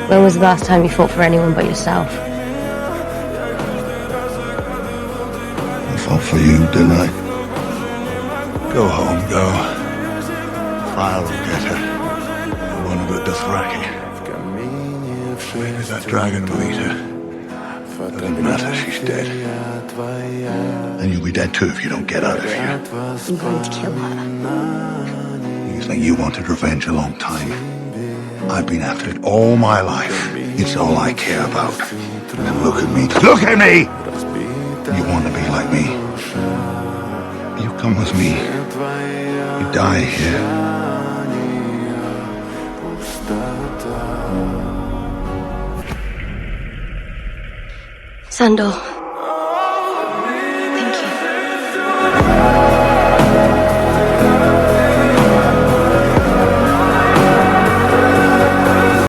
When was the last time you fought for anyone but yourself? I fought for you, didn't I? Go home, go. Fire will get her. The one with the Dothraki. Maybe that dragon will eat her. Doesn't matter, she's dead. And you'll be dead too if you don't get out of here. I'm going to kill her. You think you wanted revenge a long time. I've been after it all my life. It's all I care about. And look at me. Look at me! You want to be like me. You come with me. You die here. Sandor.